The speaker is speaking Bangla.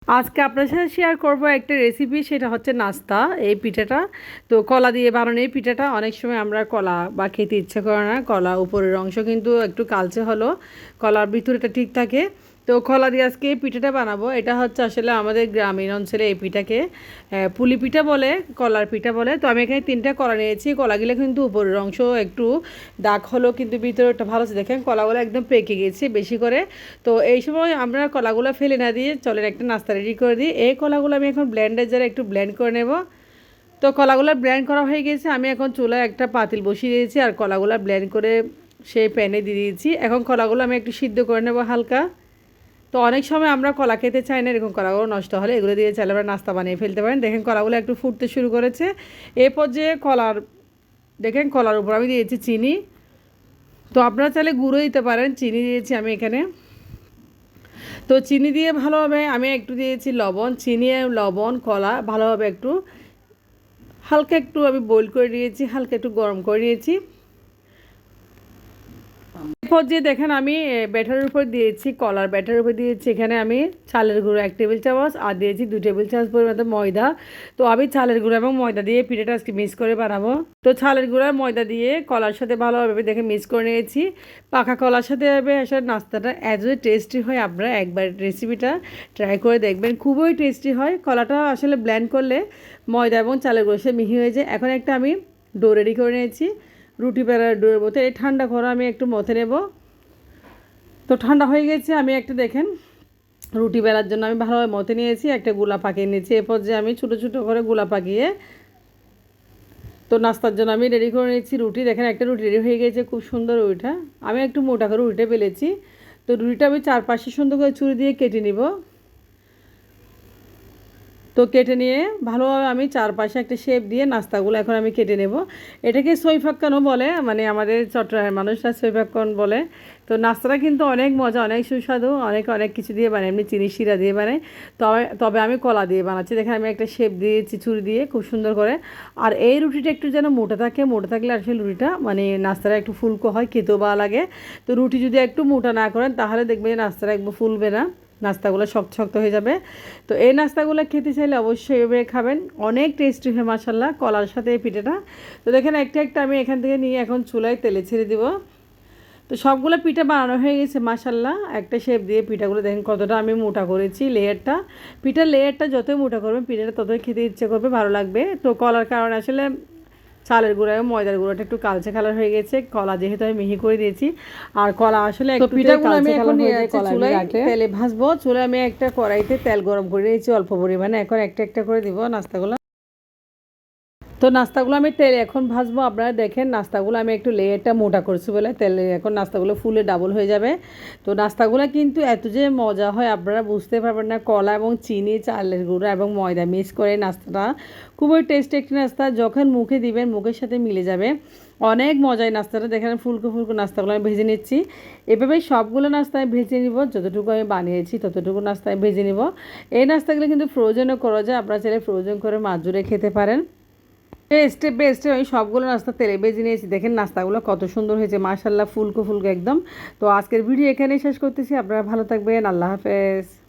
আজকে আপনার সাথে শেয়ার করব একটা রেসিপি, সেটা হচ্ছে নাস্তা। এই পিঠাটা তো কলা দিয়ে বানানো। এই পিঠাটা অনেক সময় আমরা কলা বা খেতে ইচ্ছে করে না, কলা উপরের অংশ কিন্তু একটু কালচে হলো, কলার ভিতরেটা ঠিক থাকে। তো কলা দিয়ে আজকে এই পিঠাটা বানাবো। এটা হচ্ছে আসলে আমাদের গ্রামীণ অঞ্চলে এই পিঠাকে পুলি পিঠা বলে, কলার পিঠা বলে। তো আমি এখানে 3টা কলা নিয়েছি। কলাগুলো কিন্তু উপরের অংশ একটু দাগ হলো, কিন্তু ভিতরেটা ভালো আছে। দেখেন কলাগুলো একদম পেকে গেছে বেশি করে। তো এই সময় আমরা কলাগুলো ফেলে না দিয়ে চলেন একটা নাস্তা রেডি করে দিই। এই কলাগুলো আমি এখন ব্লেন্ডার জারে একটু ব্লেন্ড করে নেব। তো কলাগুলো ব্লেন্ড করা হয়ে গেছে। আমি এখন চুলায় একটা পাতিল বসিয়ে দিয়েছি আর কলাগুলো ব্লেন্ড করে সেই প্যানে দিয়ে দিয়েছি। এখন কলাগুলো আমি একটু সিদ্ধ করে নেব হালকা। তো অনেক সময় আমরা কলা খেতে চাই না, এরকম কলাগুলো নষ্ট হলে এগুলো দিয়ে চাইলে আমরা নাস্তা বানিয়ে ফেলতে পারেন। দেখেন কলাগুলো একটু ফুটতে শুরু করেছে। এই পর্যায়ে দেখেন কলার উপর আমি দিয়েছি চিনি। তো আপনারা চাইলে গুঁড়ো দিতে পারেন, চিনি দিয়েছি আমি এখানে। তো চিনি দিয়ে ভালোভাবে আমি একটু দিয়েছি লবণ, চিনি লবণ কলা ভালোভাবে একটু হালকা একটু আমি বয়েল করে নিয়েছি, হালকা একটু গরম করে নিয়েছি। এরপর যে দেখেন আমি ব্যাটারের উপর দিয়েছি, কলার ব্যাটারের উপর দিয়েছি এখানে আমি চালের গুঁড়ো 1 টেবিল চামচ আর দিয়েছি 2 টেবিল চামচ পরিমাণ ময়দা। তো আমি চালের গুঁড়ো এবং ময়দা দিয়ে পিঠাটা আজকে মিক্স করে বানাবো। তো চালের গুঁড়ো আর ময়দা দিয়ে কলার সাথে ভালোভাবে দেখে মিক্স করে নিয়েছি। পাকা কলার সাথে আসলে নাস্তাটা এত টেস্টি হয়, আপনারা একবার রেসিপিটা ট্রাই করে দেখবেন, খুবই টেস্টি হয়। কলাটা আসলে ব্লেন্ড করলে ময়দা এবং চালের গুঁড়োর সাথে মিহি হয়ে যায়। এখন একটা আমি ডো রেডি করে নিয়েছি, রুটি বেলার ডোর মতো। এই ঠান্ডা করা আমি একটু মথে নেব। তো ঠান্ডা হয়ে গেছে। আমি একটা দেখেন রুটি বেলার জন্য আমি ভালোভাবে মথে নিয়েছি, একটা গোলা পাকিয়ে নিয়েছি। এরপর যে আমি ছোটো ছোটো করে গোলা পাকিয়ে তো নাস্তার জন্য আমি রেডি করে নিয়েছি রুটি। দেখেন একটা রুটি রেডি হয়ে গেছে, খুব সুন্দর রুটিটা। আমি একটু মোটা করে রুটিটা বেলেছি। তো রুটিটা আমি 4 পাশে সুন্দর করে ছুরি দিয়ে কেটে নিব। তো কেটে নিয়ে ভালোভাবে আমি 4 পাশে একটা শেপ দিয়ে নাস্তাগুলো এখন আমি কেটে নেব। এটাকে সৈফাক্কানও বলে, মানে আমাদের চট্টগ্রামের মানুষরা সৈফাক্কান বলে। তো নাস্তাটা কিন্তু অনেক মজা, অনেক সুস্বাদু, অনেক অনেক কিছু দিয়ে বানায়, এমনি চিনি শিরা দিয়ে বানায়। তবে তবে আমি কলা দিয়ে বানাচ্ছি। দেখেন আমি একটা শেপ দিয়েছি ছুরি দিয়ে খুব সুন্দর করে। আর এই রুটিটা একটু যেন মোটা থাকে, মোটা থাকলে আসলে রুটিটা মানে নাস্তাটা একটু ফুলকো হয়, খেতেও ভালো লাগে। তো রুটি যদি একটু মোটা না করেন তাহলে দেখবেন নাস্তাটা একদম ফুলবে না, নাস্তাগুলো শক্ত শক্ত হয়ে যাবে। তো এই নাস্তাগুলো খেতে চাইলে অবশ্যই এভাবে খাবেন, অনেক টেস্টি হয় মাশাল্লাহ কলার সাথে এই পিঠাটা। তো দেখেন একটা একটা আমি এখান থেকে নিয়ে এখন চুলায় তেলে ছেড়ে দিব। তো সবগুলো পিঠা বানানো হয়ে গেছে মাশাল্লাহ। একটা শেপ দিয়ে পিঠাগুলো দেখেন কতটা আমি মোটা করেছি লেয়ারটা। পিঠার লেয়ারটা যতই মোটা করবেন পিঠাটা ততই খেতে ইচ্ছে করবে, ভালো লাগবে। তো কলার কারণে আসলে চালের গুঁড়া এবং ময়দার গুঁড়োটা একটু কালচে কালার হয়ে গেছে, কলা যেহেতু আমি মিহি করে দিয়েছি। আর কলা আসলে একটু পিঠাগুলো আমি এখন চুলায় তেলে ভাজবো। চুলায় আমি একটা কড়াইতে তেল গরম করে নিয়েছি অল্প পরিমাণে। এখন একটা একটা করে দিব নাস্তাগুলো। তো নাস্তাগুলো আমি তেলে এখন ভাজবো। আপনারা দেখেন নাস্তাগুলো আমি একটু লেয়ারটা মোটা করছি বলে তেলে এখন নাস্তাগুলো ফুলে ডাবল হয়ে যাবে। তো নাস্তাগুলো কিন্তু এত যে মজা হয় আপনারা বুঝতে পারবেন না। কলা এবং চিনি, চালের গুঁড়া এবং ময়দা মিক্স করে নাস্তাটা খুবই টেস্টি একটি নাস্তা। যখন মুখে দিবেন মুখের সাথে মিলে যাবে, অনেক মজায় নাস্তাটা। দেখেন ফুলকো ফুলকো নাস্তাগুলো আমি ভেজে নিচ্ছি। এভাবেই সবগুলো নাস্তায় ভেজে নিব, যতটুকু আমি বানিয়েছি ততটুকু নাস্তায় ভেজে নিব। এই নাস্তাগুলো কিন্তু ফ্রোজেনও করা যায়, আপনারা চাইলে ফ্রোজেন করে মাছ জুড়ে খেতে পারেন। স্টেপ বাই স্টেপ আমি সবগুলো নাস্তা তেলে ভেজে নিয়েছি। দেখেন নাস্তাগুলো কত সুন্দর হয়েছে মাশাল্লাহ, ফুলকো ফুলকো একদম। তো আজকের ভিডিও এখানেই শেষ করতেছি। আপনারা ভালো থাকবেন, আল্লাহ হাফেজ।